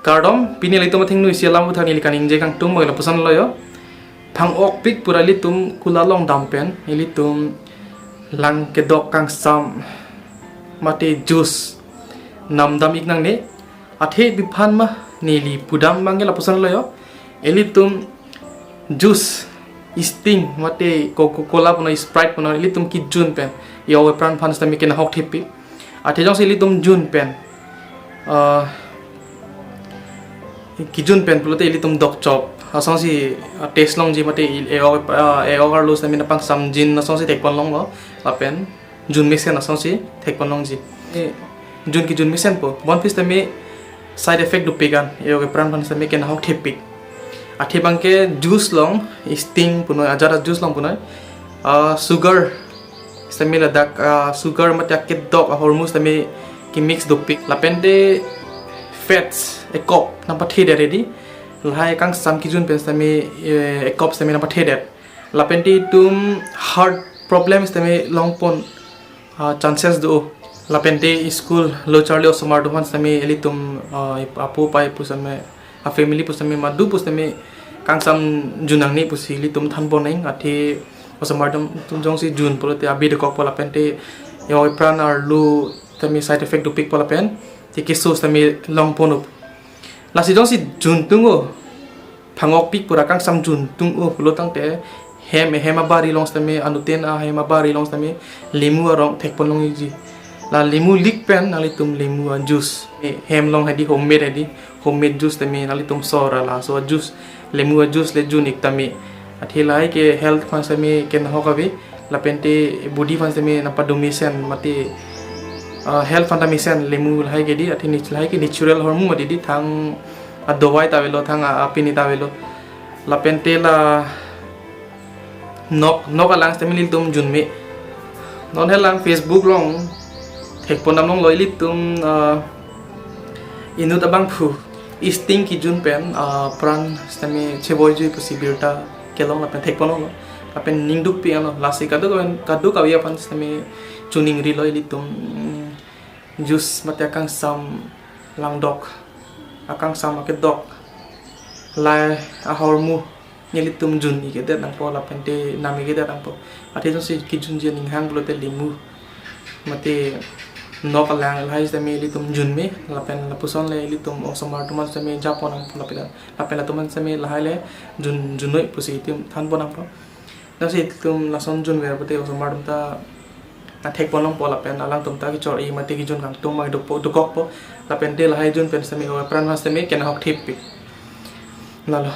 kardom pini lai tum thing nu isi lam uthani likaning je kang tum magla pusan loyo phang ok pik pura li tum kula long dampen ili tum lang ke dok kang sam mate juice nam dam ik nang ne athe biphan ma nili pudam mangela pusan loyo ili tum juice sting mate coca cola puno sprite puno ili tum ki jun pen yo pran phan sta mi ken hok thipi athe jong ili tum jun pen kijun pen pulote ili tum dok chop asong si taste long ji mate eogar los na mina pang sam jin asong si tekpon long lo lapen jun mixen asong si tekpon long ji jun ki jun mixen po bon piece tami side effect du pegan eogar pran phan sta mi ken hok thipi athe bangke juice long sting puno ajara juice long puno sugar stamina dak sugar mate akit dok hormuz tami ki mix du pik lapente fats ekop nampak tidak ready lahai kang sam kijun pen tami ekop tami nampak tidak lapente tum heart problems tami long pon chances do lapente school lo charlie osmar do han tami elitum apu pai pusame a family pusame madu pusame kang sam junang ni pusili tum than boneng ati osmar dum tum jong si jun polote abi de kok pola pente yo pran ar lu tami side effect do pik pola pen tiki sos tami long ponup lasi jong si jun tungo phangok pik pura kang sam jun tungo pulo tang te hema bari long tami anuten a hema bari long tami limu arong thek pon long ji la limu lik pen nali tum limu juice hem long hadi homemade juice tami nali tum sora la so juice limu juice le jun ik tami athilai ke health fan tami ken hokabi la pente body fan tami napadumisen mati health fundamental lemu lahai gedi athi lahai ki natural hormone madi di thang dawai tawelo thang apini tawelo la pente la nok alang stamili tum junme non helang facebook long thek ponam long loili tum inu tabang phu sting ki jun pen pran stami cheboy ju possibilita kelong la pen thek ponong la pen ningduk pi ano lasi kadu kawia pan stami tuning ri loili tum juice mate akang sam lang dok akang sam aket dok lai a hormu nyeli tum jun ni kedet nang po la pente nami kedet nang po ate to si kijun je ning hang blote limu mate nok lang lai sa me li tum jun me la pen la puson le li tum osomar tuman sa me japon nang la pen la tuman sa me la hai le junoi pusi tim than bonang po na si tum la son jun ver pote osomar tum ta na thek ponong pola pen alang tum ta ki chor i mate ki jun kang tum mai do kok po la pen de la hai jun pen sami o pran mas sami ken hok thip pi lalo